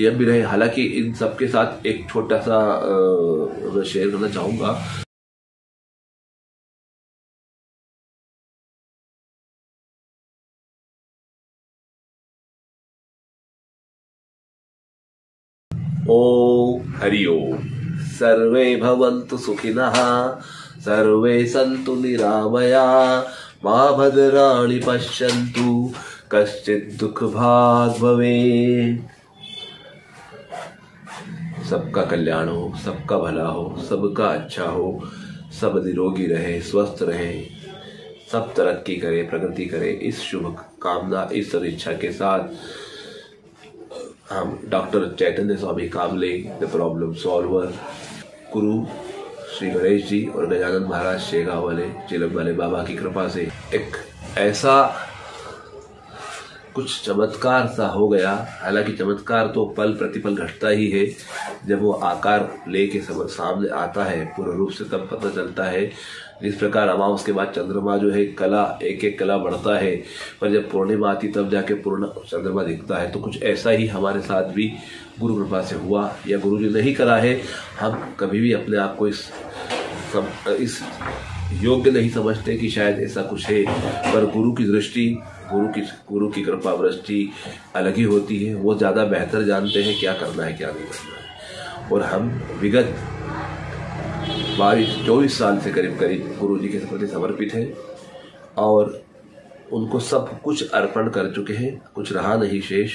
नियम भी रहे। हालांकि इन सबके साथ एक छोटा सा मैं शेयर करना चाहूँगा। ओम हरि ओम। सर्वे भवन्तु सुखिनः, सर्वे सन्तु निरामया, मा भद्राणि पश्यन्तु कश्चित् दुःखभाग् भवेत्। सबका कल्याण हो, सबका भला हो, सबका अच्छा हो, सब निरोगी रहे, स्वस्थ रहे, सब तरक्की करे, प्रगति करे, इस शुभ कामना, इस सदिच्छा के साथ हम doctor Chaitanya Swami Kamle, the problem solver, गुरु श्री गणेश जी और गजानन महाराज शेगांव वाले चिलम वाले बाबा की कृपा से एक ऐसा कुछ चमत्कार सा हो गया। हालांकि चमत्कार तो पल प्रतिपल घटता ही है, जब वो आकार लेके सामने आता है पूर्ण रूप से तब पता चलता है। जिस प्रकार अमावस के बाद चंद्रमा जो है कला एक एक कला बढ़ता है, पर जब पूर्णिमा आती तब जाके पूर्ण चंद्रमा दिखता है। तो कुछ ऐसा ही हमारे साथ भी गुरु कृपा से हुआ, या गुरु जी नहीं करा है। हम कभी भी अपने आप को इस योग्य नहीं समझते कि शायद ऐसा कुछ है, पर गुरु की दृष्टि, गुरु की कृपा वृष्टि अलग ही होती है। वो ज़्यादा बेहतर जानते हैं क्या करना है क्या नहीं करना है। और हम विगत 22-24 साल से करीब गुरु जी के प्रति समर्पित हैं और उनको सब कुछ अर्पण कर चुके हैं। कुछ रहा नहीं शेष,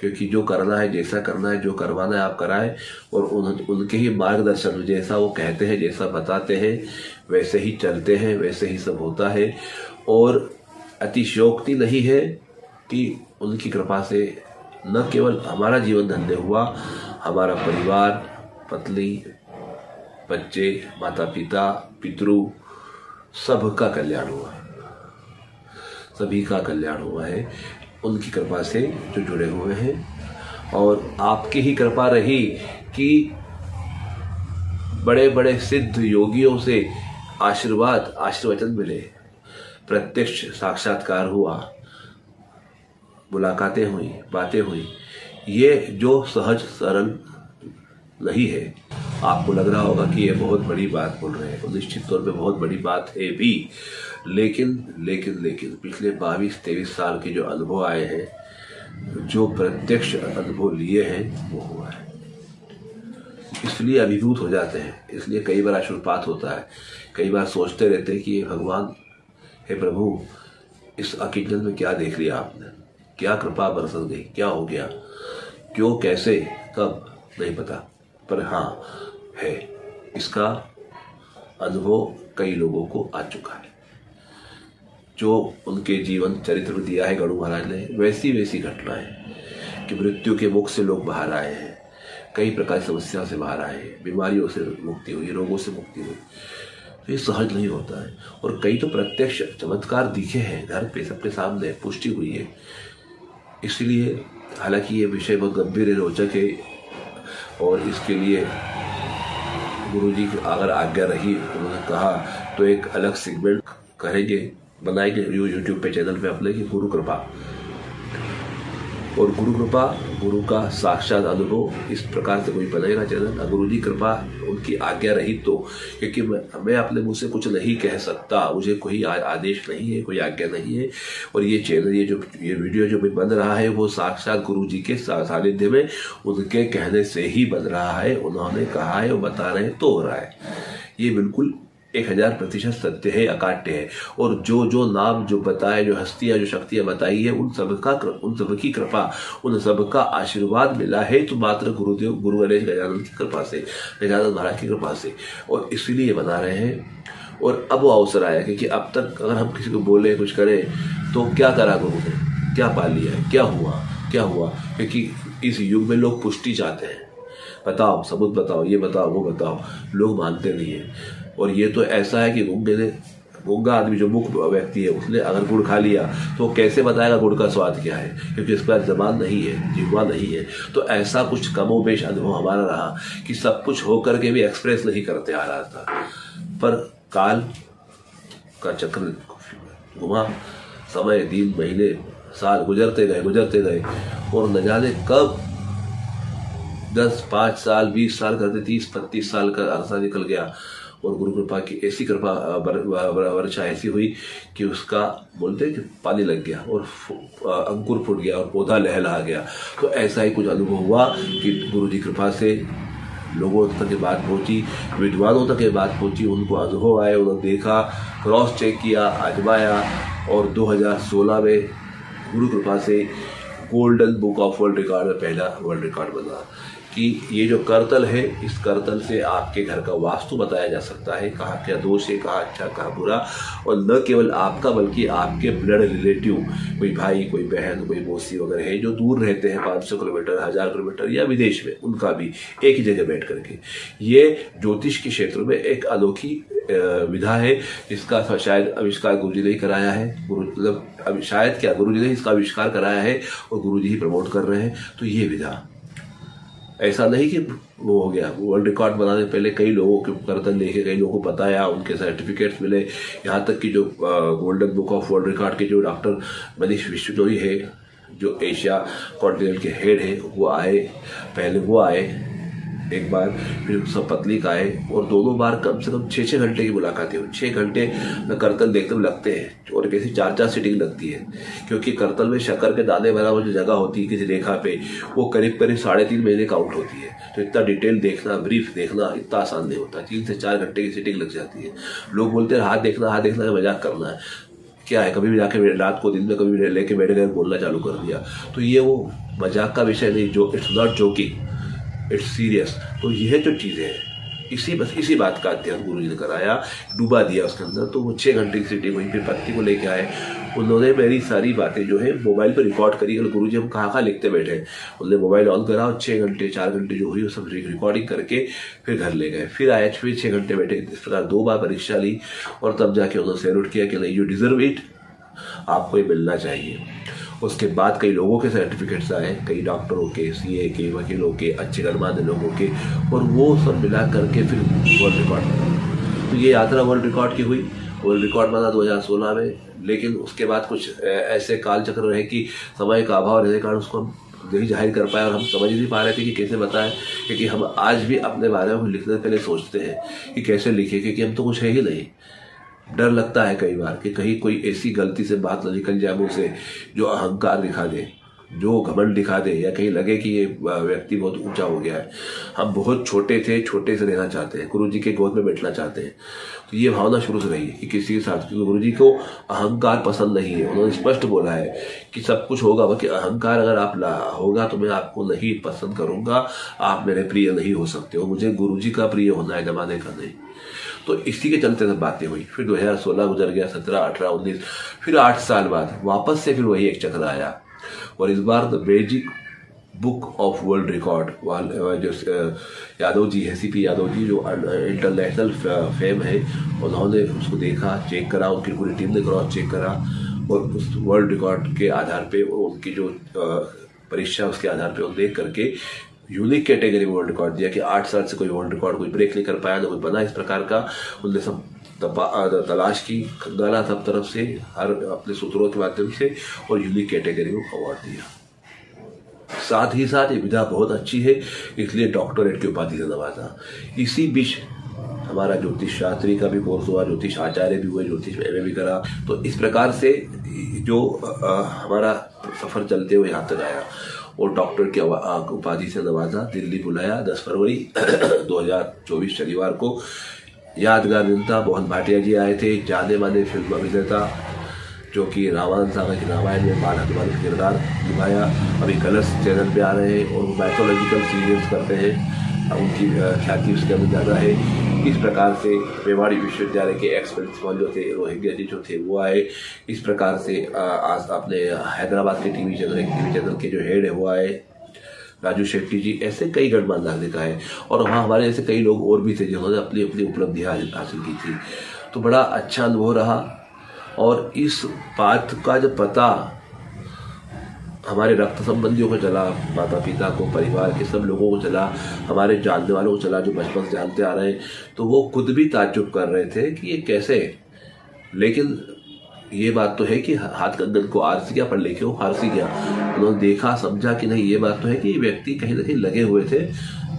क्योंकि जो करना है, जैसा करना है, जो करवाना है आप कराएं, और उनके ही मार्गदर्शन, जैसा वो कहते हैं, जैसा बताते हैं, वैसे ही चलते हैं, वैसे ही सब होता है। और अतिशयोक्ति नहीं है कि उनकी कृपा से न केवल हमारा जीवन धन्य हुआ, हमारा परिवार, पत्नी, बच्चे, माता पिता, पितृ, सबका कल्याण हुआ, सभी का कल्याण हुआ है उनकी कृपा से जो जुड़े हुए हैं। और आपकी ही कृपा रही कि बड़े बड़े सिद्ध योगियों से आशीर्वचन मिले, प्रत्यक्ष साक्षात्कार हुआ, मुलाकातें हुई, बातें हुई। ये जो सहज सरल नहीं है, आपको लग रहा होगा कि ये बहुत बड़ी बात बोल रहे हैं, तो निश्चित तौर पे बहुत बड़ी बात है भी। लेकिन पिछले 22-23 साल के जो अनुभव आए हैं, जो प्रत्यक्ष अनुभव लिए हैं, वो हुआ है। इसलिए अभिभूत हो जाते हैं, इसलिए कई बार अश्रुपात होता है। कई बार सोचते रहते हैं कि ये भगवान, हे प्रभु, इस अकिंचन में क्या देख लिया आपने, क्या कृपा बरस गई, क्या हो गया, क्यों, कैसे, कब, नहीं पता। पर हाँ है, इसका अनुभव कई लोगों को आ चुका है। जो उनके जीवन चरित्र में दिया है गणु महाराज ने, वैसी घटनाएं कि मृत्यु के मुख से लोग बाहर आए हैं, कई प्रकार की समस्या से बाहर आए हैं, बीमारियों से मुक्ति हुई, रोगों से मुक्ति हुई। तो ये सहज नहीं होता है। और कई तो प्रत्यक्ष चमत्कार दिखे हैं, घर पे सबके सामने पुष्टि हुई है। इसलिए हालांकि ये विषय बहुत गंभीर है, रोचक है, और इसके लिए गुरुजी की अगर आज्ञा रही, उन्होंने कहा तो एक अलग सेगमेंट करेंगे, बनाएंगे यूट्यूब पे, चैनल पे अपने की गुरु कृपा। और गुरु कृपा, गुरु का साक्षात अनुभव, इस प्रकार से कोई बनाएगा चैनल। गुरु जी कृपा, उनकी आज्ञा रही तो, क्योंकि मैं अपने मुँह से कुछ नहीं कह सकता, मुझे कोई आदेश नहीं है, कोई आज्ञा नहीं है। और ये चैनल, ये वीडियो जो भी बन रहा है, वो साक्षात गुरु जी के सानिध्य में उनके कहने से ही बन रहा है। उन्होंने कहा है, वो बता रहे हैं तो हो रहा है। ये बिल्कुल 1000% सत्य है, अकाट्य है। और जो नाम जो बताए, जो हस्तियां, जो शक्तियां बताई है, उन सबकी कृपा, उन सबका आशीर्वाद मिला है तो मात्र गुरुदेव, गुरु गणेश गजानन की कृपा से, गजानन महाराज की कृपा से। और इसलिए बना रहे हैं। और अब वो अवसर आया, क्योंकि अब तक अगर हम किसी को बोले, कुछ करें, तो क्या करा गुरु ने, क्या पा लिया है, क्या हुआ। क्योंकि इस युग में लोग पुष्टि चाहते हैं, बताओ, सबूत बताओ, ये बताओ, वो बताओ। लोग मानते नहीं है। और ये तो ऐसा है कि गूंगा आदमी, जो मुख व्यक्ति है, उसने अगर गुड़ खा लिया तो कैसे बताएगा गुड़ का स्वाद क्या है, क्योंकि इसके पास जबान नहीं है, जिह्वा नहीं है। तो ऐसा कुछ कमोबेश अनुभव हमारा रहा कि सब कुछ होकर के भी एक्सप्रेस नहीं करते आ रहा था। पर काल का चक्र घुमा, समय, दिन, महीने, साल गुजरते गए, और न जाने कब 5 साल 20 साल करते 30-35 साल का अरसा निकल गया और गुरु कृपा की ऐसी कृपा वर्षा ऐसी हुई कि उसका बोलते हैं कि पानी लग गया और अंकुर फूट गया और पौधा लहलहा गया। तो ऐसा ही कुछ अनुभव हुआ कि गुरु जी कृपा से लोगों तक ये बात पहुंची, विद्वानों तक ये बात पहुंची, उनको अनुभव आए, उन्होंने देखा, क्रॉस चेक किया, आजमाया और 2016 में गुरु कृपा से golden book of world record में पहला वर्ल्ड रिकॉर्ड बना कि ये जो करतल है, इस करतल से आपके घर का वास्तु बताया जा सकता है, कहाँ क्या दोष है, कहाँ अच्छा कहाँ बुरा, और न केवल आपका बल्कि आपके ब्लड रिलेटिव, कोई भाई, कोई बहन, कोई मौसी वगैरह है जो दूर रहते हैं 500 किलोमीटर, 1000 किलोमीटर या विदेश में, उनका भी एक ही जगह बैठ करके। ये ज्योतिष के क्षेत्र में एक अनोखी विधा है जिसका शायद आविष्कार गुरु जी ने ही कराया है, मतलब शायद क्या गुरु जी ने इसका आविष्कार कराया है और गुरु जी ही प्रमोट कर रहे हैं। तो ये विधा ऐसा नहीं कि वो हो गया, वर्ल्ड रिकॉर्ड बनाने पहले कई लोगों के करतन देखे, कई लोगों को बताया, उनके सर्टिफिकेट्स मिले, यहाँ तक कि जो golden book of world record के जो डॉक्टर मनीष विश्वजोई है, जो एशिया कॉन्टिनेंट के हेड है, वो आए, पहले वो आए एक बार, फिर सब पतली का आए और दोनों बार कम से कम 6-6 घंटे की मुलाकातें हुई। 6 घंटे करतल देखते हुए लगते हैं और कैसी 4-4 सीटिंग लगती है, क्योंकि करतल में शक्कर के दाने वाला वो जो जगह होती है किसी रेखा पे, वो करीब 3.5 महीने काउंट होती है। तो इतना डिटेल देखना, ब्रीफ देखना इतना आसान नहीं होता, 3 से 4 घंटे की सीटिंग लग जाती है। लोग बोलते हैं हाथ देखना मजाक करना है, क्या है, कभी भी जाके रात को दिन में कभी भी लेके बैठ गए बोलना चालू कर दिया, तो ये वो मजाक का विषय नहीं, जो it's not joking, it's serious. तो यह जो चीज़ें हैं, इसी बात का अध्ययन गुरु जी ने कराया, डूबा दिया उसके अंदर। तो वो 6 घंटे की सीटिंग हुई, फिर पत्नी को लेके आए, उन्होंने मेरी सारी बातें जो है मोबाइल पर रिकॉर्ड करी। और गुरु जी हम कहाँ लिखते बैठे, उन्होंने मोबाइल ऑन करा और 6 घंटे 4 घंटे जो हुई वो सब रिकॉर्डिंग करके फिर घर ले गए। फिर आए, फिर 6 घंटे बैठे, इस प्रकार 2 बार परीक्षा ली और तब जाके उन्होंने सैल्यूट किया कि नहीं, यू डिजर्व इट, आपको ये मिलना चाहिए। उसके बाद कई लोगों के सर्टिफिकेट्स आए, कई डॉक्टरों के, सीए के, वकीलों के, अच्छे गणमान्य लोगों के, और वो सब मिला करके फिर वर्ल्ड रिकॉर्ड बना। तो ये यात्रा वर्ल्ड रिकॉर्ड की हुई, वर्ल्ड रिकॉर्ड बना 2016 में। लेकिन उसके बाद कुछ ऐसे काल चक्र रहे कि समय का अभाव रहने के कारण उसको हम नहीं जाहिर कर पाए और हम समझ नहीं पा रहे थे कि कैसे बताएं, क्योंकि हम आज भी अपने बारे में लिखने से पहले सोचते हैं कि कैसे लिखें, क्योंकि हम तो कुछ है ही नहीं। डर लगता है कई बार कि कहीं कोई ऐसी गलती से बात न निकल जाए मुझसे जो अहंकार दिखा दे, जो घमंड दिखा दे, या कहीं लगे कि ये व्यक्ति बहुत ऊंचा हो गया है। हम बहुत छोटे थे, छोटे से रहना चाहते हैं, गुरु जी के गोद में बैठना चाहते हैं। तो ये भावना शुरू से रही है कि किसी के साथ, क्योंकि गुरु जी को अहंकार पसंद नहीं है। उन्होंने स्पष्ट बोला है कि सब कुछ होगा, बाकी अहंकार अगर आप होगा तो मैं आपको नहीं पसंद करूंगा, आप मेरे प्रिय नहीं हो सकते हो, मुझे गुरु जी का प्रिय होना है, जमाने का नहीं। तो इसी के चलते सब बातें हुई। फिर 2016 गुजर गया, 17, 18, 19, फिर 8 साल बाद वापस से फिर वही एक चक्र आया और इस बार the basic book of world record जो यादव जी है, सीपी यादव जी, जो इंटरनेशनल फेम है, उन्होंने उसको देखा, चेक करा, उनकी पूरी टीम ने क्रॉस चेक करा और उस वर्ल्ड रिकॉर्ड के आधार पे, उनकी जो परीक्षा उसके आधार पे देख करके यूनिक कैटेगरी में वर्ल्ड रिकॉर्ड दिया कि 8 साल से कोई वर्ल्ड रिकॉर्ड कोई ब्रेक नहीं कर पाया, ना कोई बना इस प्रकार का। उनने सब तलाश की, खंगाला सब तरफ से, हर अपने सूत्रों के माध्यम से, और यूनिक कैटेगरी में अवार्ड दिया। साथ ही साथ ये विधा बहुत अच्छी है, इसलिए डॉक्टरेट की उपाधि से नवाजा। इसी बीच हमारा ज्योतिष शास्त्री का भी कोर्स हुआ, ज्योतिष आचार्य भी हुए, ज्योतिष में भी करा। तो इस प्रकार से जो हमारा सफर चलते हुए यहाँ तक आया और डॉक्टर की उपाधि से नवाजा, दिल्ली बुलाया 10 फरवरी 2024 शनिवार को। यादगार दिन था, मोहन भाटिया जी आए थे, जाने माने फिल्म अभिनेता, जो कि रामानंद सागर की रामायण में बाल हनुमान का किरदार निभाया। अभी कलर्स चैनल पे आ रहे हैं और वो मैथोलॉजिकल सीरियल्स करते हैं, उनकी ख्याति उसके अंदर ज़्यादा है। इस प्रकार से मेवाड़ी विश्वविद्यालय के एक्स प्रिंसिपल जो थे, रोहिंग्या जी जो थे, वो आए। इस प्रकार से आज अपने हैदराबाद के टीवी चैनल के जो हेड है वो आए, राजू शेट्टी जी, ऐसे कई गणमान्य नागरिक आए। और वहाँ हमारे जैसे कई लोग और भी थे जिन्होंने अपनी अपनी उपलब्धियाँ हासिल की थी। तो बड़ा अच्छा अनुभव रहा। और इस बात का जब पता हमारे रक्त संबंधियों को चला, माता पिता को, परिवार के सब लोगों को चला, हमारे जानने वालों को चला, जो बचपन से जानते आ रहे हैं, तो वो खुद भी ताज्जुब कर रहे थे कि ये कैसे। लेकिन ये बात तो है कि हाथ कंगन को आरसी गया, पढ़ लिखे हो हारसी गया। उन्होंने देखा समझा कि नहीं, ये बात तो है कि ये व्यक्ति कहीं ना कहीं लगे हुए थे,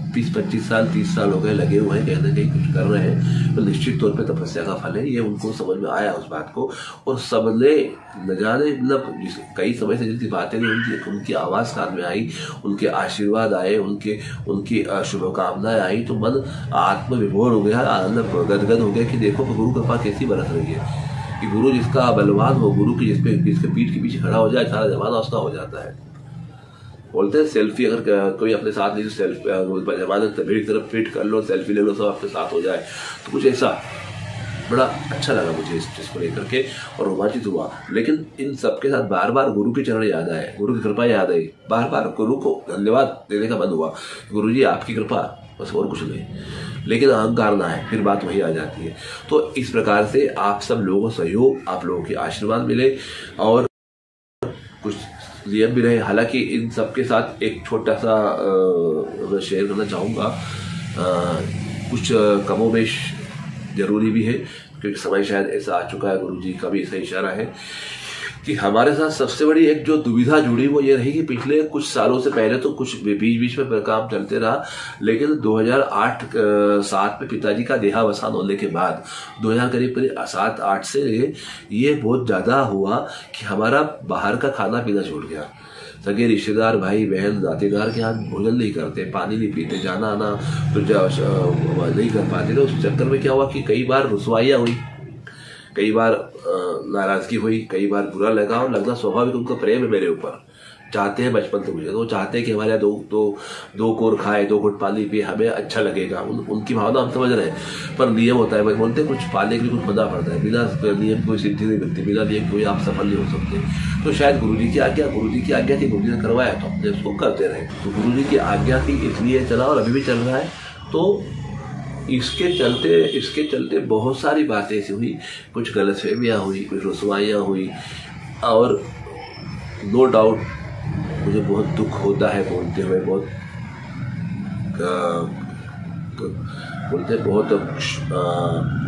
20-25 साल 30 साल हो गए लगे हुए हैं, कहीं ना कहीं कुछ कर रहे हैं, तो निश्चित तौर पे तपस्या का फल है। ये उनको समझ में आया उस बात को, और सबने न जाने मतलब कई समय से जिनकी बातें नहीं, उनकी आवाज़ कान में आई, उनके आशीर्वाद आए, उनकी शुभकामनाएं आई, तो मन आत्मविभोर हो गया, आनंद गदगद हो गया कि देखो गुरु कृपा कैसी बरस रही है कि गुरु जिसका बलवान हो, गुरु की जिसके पीठ के पीछे खड़ा हो जाए, सारा जमाना उसका हो जाता है। बोलते हैं सेल्फी अगर कोई अपने साथ नहीं, सेल्फी जमाने तभी तरफ फिट कर लो, सेल्फी ले लो, सब अपने साथ हो जाए। तो कुछ ऐसा बड़ा अच्छा लगा मुझे इस चीज़ को लेकर के और रोमांचित हुआ। लेकिन इन सबके साथ बार बार गुरु के चरण याद आए, गुरु की कृपा याद आई, बार बार गुरु को धन्यवाद देने का मन हुआ, गुरु जी आपकी कृपा, बस और कुछ नहीं। लेकिन अहंकार ना है, फिर बात वही आ जाती है। तो इस प्रकार से आप सब लोगों को सहयोग, आप लोगों के आशीर्वाद मिले और कुछ नियम भी रहे। हालांकि इन सबके साथ एक छोटा सा मैं शेयर करना चाहूँगा, कुछ कमोबेश जरूरी भी है क्योंकि समय शायद ऐसा आ चुका है, गुरु जी का भी ऐसा इशारा है कि हमारे साथ सबसे बड़ी एक जो दुविधा जुड़ी वो ये रही कि पिछले कुछ सालों से पहले तो कुछ बीच में काम चलते रहा, लेकिन 2008-7 में पिताजी का देहावसान होने के बाद 2000 करीब 7-8 से ये बहुत ज़्यादा हुआ कि हमारा बाहर का खाना पीना छूट गया। सगे रिश्तेदार भाई बहन नातेदार के यहाँ भोजन नहीं करते, पानी नहीं पीते, जाना आना तो नहीं कर पाते। तो उस चक्कर में क्या हुआ कि कई बार रुसवाइयाँ हुई, कई बार नाराजगी हुई, कई बार बुरा लगा, और लगना स्वाभाविक, उनका प्रेम है मेरे ऊपर, चाहते हैं बचपन से मुझे, तो चाहते हैं कि हमारे यहाँ दो कोर खाए, 2 घुट पानी पिए, हमें अच्छा लगेगा। उनकी भावना हम समझ रहे हैं, पर नियम होता है, बोलते हैं कुछ पाने के लिए कुछ मना पड़ता है, बिना नियम कोई सिद्धि नहीं मिलती, बिना नियम कोई आप सफल नहीं हो सकते। तो शायद गुरुजी की आज्ञा थी, गुरुजी ने करवाया तो अपने उसको करते रहे। तो गुरुजी की आज्ञा थी इसलिए चला और अभी भी चल रहा है। तो इसके चलते बहुत सारी बातें ऐसी हुई, कुछ गलतफहमियाँ हुई, कुछ रुसवाइयाँ हुई, और नो डाउट मुझे बहुत दुख होता है बोलते हुए, बहुत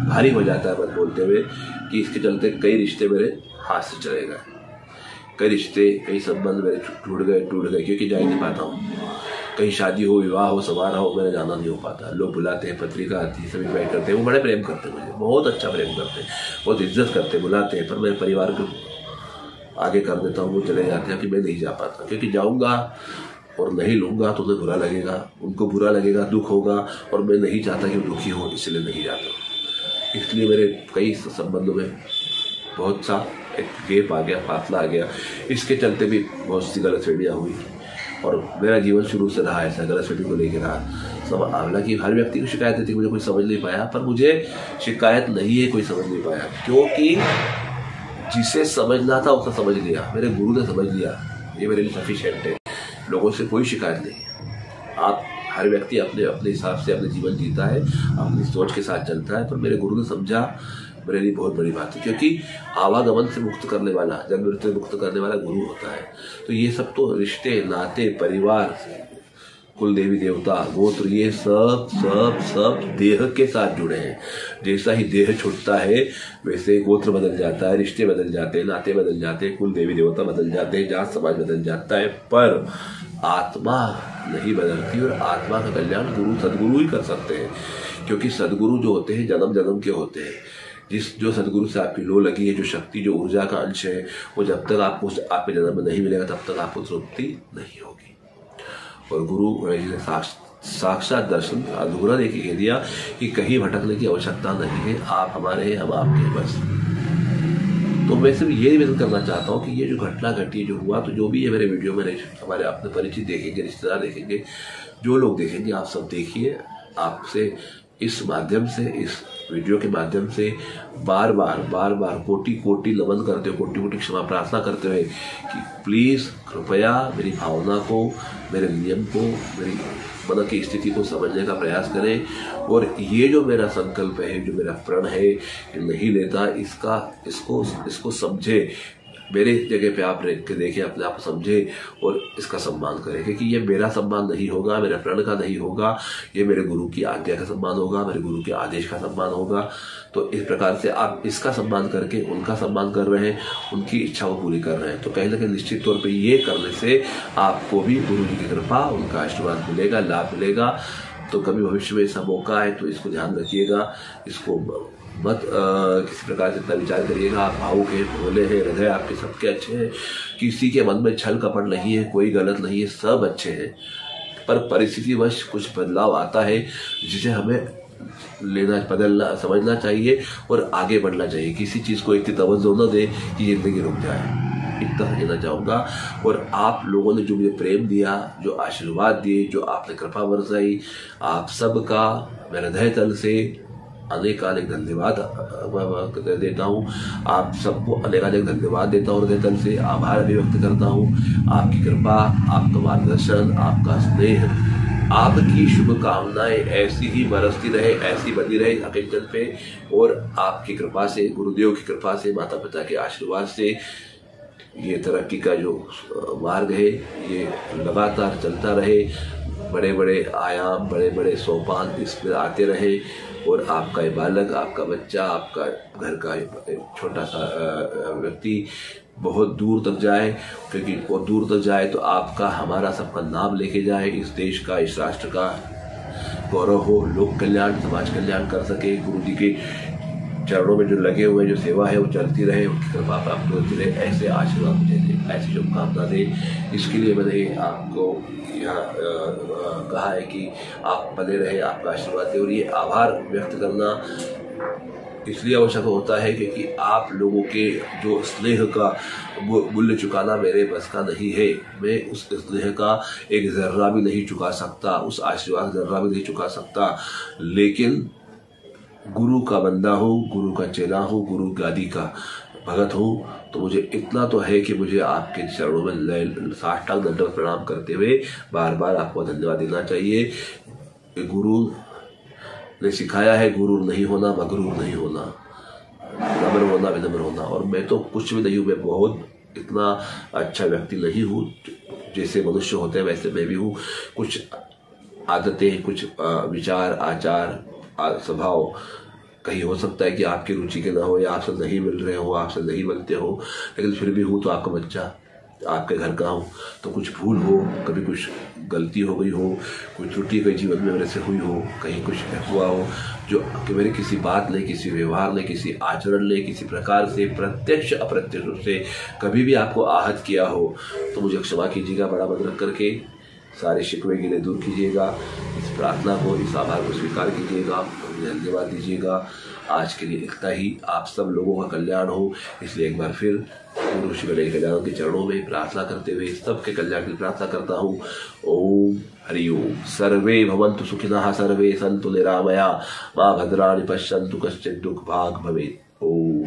भारी हो जाता है बोलते हुए कि इसके चलते कई रिश्ते मेरे हाथ से चले गए, कई संबंध मेरे टूट गए क्योंकि जा ही नहीं पाता हूँ। कहीं शादी हो, विवाह हो, समारोह हो, मेरा जाना नहीं हो पाता। लोग बुलाते हैं, पत्रिका आती है, सभी इन्वाइट करते हैं, वो बड़े प्रेम करते हैं मुझे, बहुत अच्छा प्रेम करते हैं, बहुत इज्जत करते हैं, बुलाते हैं, पर मेरे परिवार को आगे कर देता हूँ, वो चले जाते हैं कि मैं नहीं जा पाता, क्योंकि जाऊँगा और नहीं लूँगा तो उन्हें बुरा लगेगा, उनको बुरा लगेगा, दुख होगा, और मैं नहीं चाहता कि वो दुखी हो, इसलिए नहीं जाता। इसलिए मेरे कई संबंधों में बहुत सा एक गैप आ गया, फासला आ गया। इसके चलते भी बहुत सी गलतफहमियाँ हुई, और मेरा जीवन शुरू से रहा ऐसा, गलतफहमी को लेकर रहा। हालांकि हर व्यक्ति को शिकायत थी, मुझे कोई समझ नहीं पाया, पर मुझे शिकायत नहीं है, कोई समझ नहीं पाया, क्योंकि जिसे समझना था उसने समझ लिया, मेरे गुरु ने समझ लिया, ये मेरे लिए सफिशिएंट है। लोगों से कोई शिकायत नहीं। आप हर व्यक्ति अपने अपने हिसाब से अपने जीवन जीता है, अपनी सोच के साथ चलता है, पर मेरे गुरु ने समझा, मेरे लिए बहुत बड़ी बात है, क्योंकि आवागमन से मुक्त करने वाला, जन्म मृत्यु से मुक्त करने वाला गुरु होता है। तो ये सब तो रिश्ते, नाते, परिवार, कुल देवी देवता, गोत्र, ये सब देह के साथ जुड़े हैं। जैसा ही देह छूटता है वैसे गोत्र बदल जाता है, रिश्ते बदल जाते हैं, नाते बदल जाते हैं, कुल देवी देवता बदल जाते हैं, जात समाज बदल जाता है, पर आत्मा नहीं बदलती। और आत्मा का कल्याण सदगुरु ही कर सकते हैं, क्योंकि सदगुरु जो होते हैं जन्म जन्म के होते हैं। जो सदगुरु से आपकी लो लगी है, जो शक्ति, जो ऊर्जा का अंश है, वो जब तक आपको आपके जन्म में नहीं मिलेगा तब तक आपको तृप्ति नहीं होगी। और गुरु ने साक्षात दर्शन अधूरा देके कह दिया कि कहीं भटकने की आवश्यकता नहीं है, आप हमारे हैं, हम आपके हैं, बस। तो मैं सिर्फ ये निवेदन करना चाहता हूँ कि ये जो घटना घटी, जो हुआ, तो जो भी है मेरे वीडियो में हमारे अपने परिचित देखेंगे, रिश्तेदार देखेंगे, जो लोग देखेंगे, आप सब देखिए। आपसे इस माध्यम से, इस वीडियो के माध्यम से बार बार कोटि नमन करते हुए, कोटि क्षमा प्रार्थना करते हुए कि प्लीज़ कृपया मेरी भावना को, मेरे नियम को, मेरी मन की स्थिति को समझने का प्रयास करें। और ये जो मेरा संकल्प है, जो मेरा प्रण है कि नहीं लेता, इसको समझे। मेरे जगह पे आप रख के देखें, अपने आप को समझे और इसका सम्मान करें, क्योंकि ये मेरा सम्मान नहीं होगा, मेरे प्रण का नहीं होगा, ये मेरे गुरु की आज्ञा का सम्मान होगा, मेरे गुरु के आदेश का सम्मान होगा। तो इस प्रकार से आप इसका सम्मान करके उनका सम्मान कर रहे हैं, उनकी इच्छाओं को पूरी कर रहे हैं। तो कहीं ना कहीं निश्चित तौर पे ये करने से आपको भी गुरु जी की कृपा, उनका आशीर्वाद मिलेगा, लाभ मिलेगा। तो कभी भविष्य में ऐसा मौका है तो इसको ध्यान रखिएगा, इसको मत किसी प्रकार से इतना विचार करिएगा। आप भावुक हैं, भोले हैं, हृदय आपके सबके अच्छे हैं, किसी के मन में छल कपट नहीं है, कोई गलत नहीं है, सब अच्छे हैं। पर परिस्थितिवश कुछ बदलाव आता है जिसे हमें बदलना समझना चाहिए और आगे बढ़ना चाहिए। किसी चीज़ को इतनी तवज्जो न दे कि जिंदगी रुक जाए, इतना कहना चाहूँगा। और आप लोगों ने जो मुझे प्रेम दिया, जो आशीर्वाद दिए, जो आपने कृपा बरसाई, आप सबका मैं हृदय तल से अनेकानेक धन्यवाद देता हूँ। आप सबको अनेकानेक धन्यवाद देता हूँ, हृदय तल से आभार अभिव्यक्त करता हूँ। आपकी कृपा, आपका मार्गदर्शन, आपका स्नेह, आपकी शुभकामनाएं ऐसी ही बरसती रहे, ऐसी बनी रहे अकिंचन पे। और आपकी कृपा से, गुरुदेव की कृपा से, माता पिता के आशीर्वाद से ये तरक्की का जो मार्ग है ये लगातार चलता रहे। बड़े बड़े आयाम, बड़े बड़े सोपान इसमें आते रहे और आपका ये बालक, आपका बच्चा, आपका घर का छोटा सा व्यक्ति बहुत दूर तक जाए, क्योंकि वो दूर तक जाए तो आपका, हमारा सबका नाम लेके जाए, इस देश का, इस राष्ट्र का गौरव हो, लोक कल्याण, समाज कल्याण कर सके। गुरु जी के चरणों में जो लगे हुए जो सेवा है वो चलती रहे, उनकी कृपा प्राप्त होती रहे, ऐसे आशीर्वाद मुझे दे, ऐसी शुभकामना दे। इसके लिए मैंने आपको यहाँ कहा है कि आप बने रहे, आपका आशीर्वाद दे। और ये आभार व्यक्त करना इसलिए आवश्यक होता है क्योंकि आप लोगों के जो स्नेह का मूल्य चुकाना मेरे बस का नहीं है। मैं उस स्नेह का एक जर्रा भी नहीं चुका सकता, उस आशीर्वाद जर्रा भी नहीं चुका सकता। लेकिन गुरु का बंदा हूँ, गुरु का चेला हूँ, गुरु गादी का भगत हूँ, तो मुझे इतना तो है कि मुझे आपके चरणों में साष्टांग दंडवत प्रणाम करते हुए बार बार आपको धन्यवाद देना चाहिए। गुरु ने सिखाया है गुरु नहीं होना, मगरूर नहीं होना, नम्र होना, विनम्र होना। और मैं तो कुछ भी नहीं हूँ, मैं बहुत इतना अच्छा व्यक्ति नहीं हूँ। जैसे मनुष्य होते हैं वैसे मैं भी हूँ। कुछ आदतें, कुछ विचार, आचार, स्वभाव कहीं हो सकता है कि आपकी रुचि के ना हो, या आपसे नहीं मिल रहे हो, आपसे नहीं बनते हो, लेकिन फिर भी हूँ तो आपका बच्चा, आपके घर का हूँ। तो कुछ भूल हो, कभी कुछ गलती हो गई हो, कोई त्रुटि कहीं जीवन में मेरे से हुई हो, कहीं कुछ हुआ हो जो कि मेरे किसी बात ने, किसी व्यवहार ने, किसी आचरण ने, किसी प्रकार से प्रत्यक्ष अप्रत्यक्ष रूप से कभी भी आपको आहत किया हो, तो मुझे क्षमा कीजिएगा। बड़ा मन रख करके सारे शिकवे गिले दूर कीजिएगा। इस प्रार्थना को, इस आभार को स्वीकार कीजिएगा, मुझे धन्यवाद दीजिएगा। आज के लिए इतना ही। आप सब लोगों का कल्याण हो, इसलिए एक बार फिर गुरु श्री गणेश कल्याण के चरणों में प्रार्थना करते हुए सबके कल्याण की प्रार्थना करता हूँ। ओम हरि ओम। सर्वे भवन्तु सुखिनः, सर्वे सन्तु निरामया, मा भद्राणि पश्यन्तु कश्चित् दुःख भाग् भवेत्। ओम।